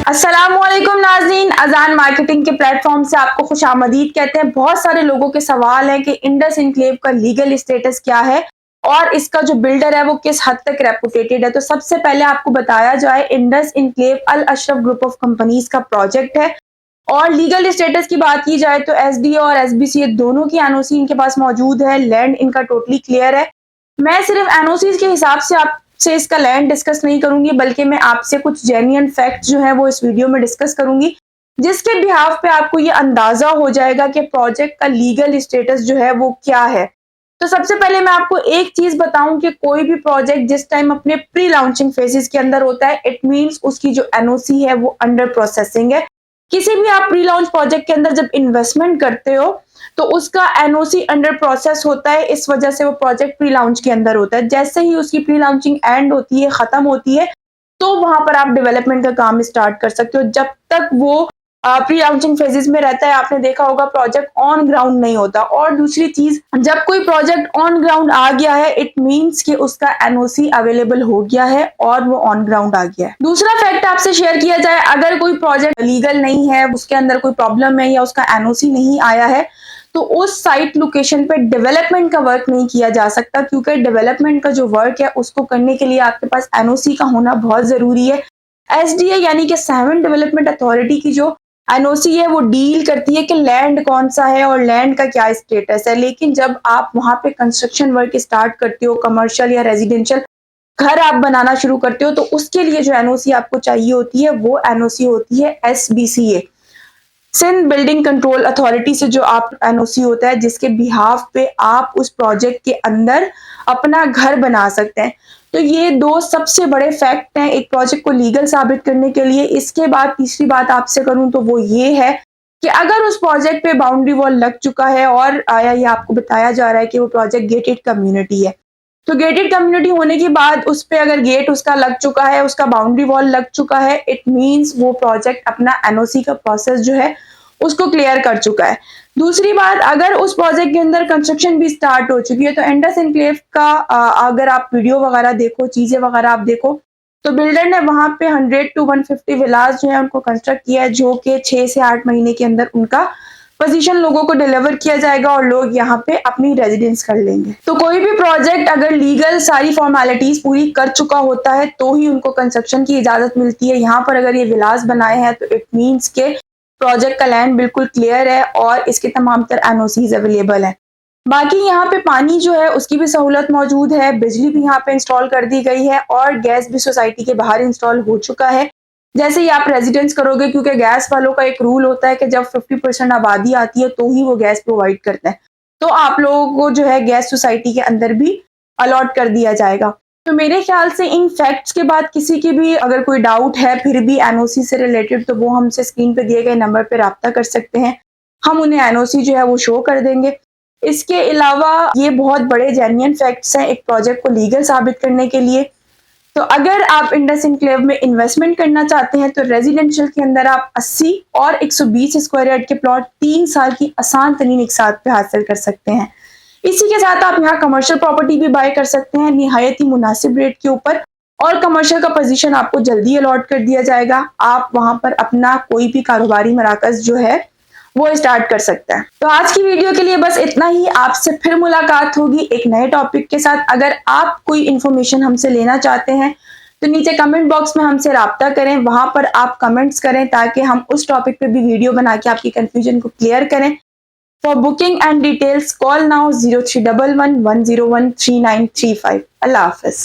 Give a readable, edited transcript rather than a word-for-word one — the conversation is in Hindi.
अस्सलामुअलैकुम नाज़रीन, अजान मार्केटिंग के प्लेटफॉर्म से आपको खुशामदीद कहते हैं। बहुत सारे लोगों के सवाल हैं कि इंडस इनक्लेव का लीगल स्टेटस क्या है और इसका जो बिल्डर है वो किस हद तक रेपुटेटेड है। तो सबसे पहले आपको बताया जाए, Indus enclave Al Ashraf group of companies का प्रोजेक्ट है और लीगल स्टेटस की बात की जाए तो एसडीओ और एसबीसी दोनों की एनओसी इनके पास मौजूद है। लैंड इनका टोटली क्लियर है। मैं सिर्फ एनओसी के हिसाब से आपसे इसका लैंड डिस्कस नहीं करूंगी, बल्कि मैं आपसे कुछ जेन्युइन फैक्ट जो है वो इस वीडियो में डिस्कस करूंगी, जिसके बिहाफ पे आपको ये अंदाजा हो जाएगा कि प्रोजेक्ट का लीगल स्टेटस जो है वो क्या है। तो सबसे पहले मैं आपको एक चीज बताऊं कि कोई भी प्रोजेक्ट जिस टाइम अपने प्री लॉन्चिंग फेजेस के अंदर होता है, इट मींस उसकी जो एनओसी है वो अंडर प्रोसेसिंग है। किसी भी आप प्री लॉन्च प्रोजेक्ट के अंदर जब इन्वेस्टमेंट करते हो तो उसका एनओसी अंडर प्रोसेस होता है, इस वजह से वो प्रोजेक्ट प्री लॉन्च के अंदर होता है। जैसे ही उसकी प्री लॉन्चिंग एंड होती है, खत्म होती है, तो वहां पर आप डेवलपमेंट का काम स्टार्ट कर सकते हो। जब तक वो प्री लॉन्चिंग फेजेस में रहता है, आपने देखा होगा प्रोजेक्ट ऑन ग्राउंड नहीं होता। और दूसरी चीज, जब कोई प्रोजेक्ट ऑन ग्राउंड आ गया है, इट मींस कि उसका एनओसी अवेलेबल हो गया है और वो ऑन ग्राउंड आ गया है। दूसरा फैक्ट आपसे शेयर किया जाए, अगर कोई प्रोजेक्ट लीगल नहीं है, उसके अंदर कोई प्रॉब्लम है या उसका एनओसी नहीं आया है, तो उस साइट लोकेशन पे डेवलपमेंट का वर्क नहीं किया जा सकता, क्योंकि डेवलपमेंट का जो वर्क है उसको करने के लिए आपके पास एनओसी का होना बहुत जरूरी है। एसडीए यानी कि सेवन डेवलपमेंट अथॉरिटी की जो एनओसी है वो डील करती है कि लैंड कौन सा है और लैंड का क्या स्टेटस है। लेकिन जब आप वहां पे कंस्ट्रक्शन वर्क स्टार्ट करते हो, कमर्शियल या रेजिडेंशियल घर आप बनाना शुरू करते हो, तो उसके लिए जो एनओसी आपको चाहिए होती है वो एनओसी होती है एसबीसीए, सिंध बिल्डिंग कंट्रोल अथॉरिटी से जो आप एनओसी होता है, जिसके बिहाफ पे आप उस प्रोजेक्ट के अंदर अपना घर बना सकते हैं। तो ये दो सबसे बड़े फैक्ट हैं एक प्रोजेक्ट को लीगल साबित करने के लिए। इसके बाद तीसरी बात आपसे करूं तो वो ये है कि अगर उस प्रोजेक्ट पे बाउंड्री वॉल लग चुका है और आया ये आपको बताया जा रहा है कि वो प्रोजेक्ट गेटेड कम्युनिटी है, तो गेटेड कम्युनिटी होने के बाद उस पे अगर गेट उसका लग चुका है, उसका बाउंड्री वॉल लग चुका है, इट मींस वो प्रोजेक्ट अपना एनओसी का प्रोसेस जो है उसको क्लियर कर चुका है। दूसरी बात, अगर उस प्रोजेक्ट के अंदर कंस्ट्रक्शन भी स्टार्ट हो चुकी है, तो इंडस इनक्लेव का अगर आप वीडियो वगैरह देखो, चीजें वगैरह आप देखो, तो बिल्डर ने वहां पे 100 to 150 विलास जो है उनको कंस्ट्रक्ट किया है, जो कि 6 से 8 महीने के अंदर उनका पोजीशन लोगों को डिलीवर किया जाएगा और लोग यहाँ पे अपनी रेजिडेंस कर लेंगे। तो कोई भी प्रोजेक्ट अगर लीगल सारी फॉर्मेलिटीज पूरी कर चुका होता है तो ही उनको कंस्ट्रक्शन की इजाजत मिलती है। यहाँ पर अगर ये विलास बनाए हैं तो इट मीन्स के प्रोजेक्ट का लैंड बिल्कुल क्लियर है और इसके तमाम तर एनओसीज अवेलेबल है। बाकी यहाँ पे पानी जो है उसकी भी सहूलत मौजूद है, बिजली भी यहाँ पे इंस्टॉल कर दी गई है और गैस भी सोसाइटी के बाहर इंस्टॉल हो चुका है। जैसे ही आप रेजिडेंस करोगे, क्योंकि गैस वालों का एक रूल होता है कि जब 50% आबादी आती है तो ही वो गैस प्रोवाइड करते हैं, तो आप लोगों को जो है गैस सोसाइटी के अंदर भी अलॉट कर दिया जाएगा। तो मेरे ख्याल से इन फैक्ट्स के बाद किसी की भी अगर कोई डाउट है फिर भी एनओसी से रिलेटेड, तो वो हमसे स्क्रीन पे दिए गए नंबर पे राब्ता कर सकते हैं, हम उन्हें एनओसी जो है वो शो कर देंगे। इसके अलावा ये बहुत बड़े जेन्युइन फैक्ट्स हैं एक प्रोजेक्ट को लीगल साबित करने के लिए। तो अगर आप इंडस इनक्लेव में इन्वेस्टमेंट करना चाहते हैं तो रेजिडेंशियल के अंदर आप 80 और 120 स्क्वायर यार्ड के प्लॉट 3 साल की आसान तरीन एक साथ पे हासिल कर सकते हैं। इसी के साथ आप यहाँ कमर्शियल प्रॉपर्टी भी बाय कर सकते हैं निहायत ही मुनासिब रेट के ऊपर, और कमर्शियल का पोजीशन आपको जल्दी अलॉट कर दिया जाएगा। आप वहां पर अपना कोई भी कारोबारी मराकज जो है वो स्टार्ट कर सकता है। तो आज की वीडियो के लिए बस इतना ही। आपसे फिर मुलाकात होगी एक नए टॉपिक के साथ। अगर आप कोई इन्फॉर्मेशन हमसे लेना चाहते हैं तो नीचे कमेंट बॉक्स में हमसे राब्ता करें, वहां पर आप कमेंट्स करें ताकि हम उस टॉपिक पे भी वीडियो बना के आपकी कंफ्यूजन को क्लियर करें। For booking and details call now 0311 101 3935। Allah Hafiz.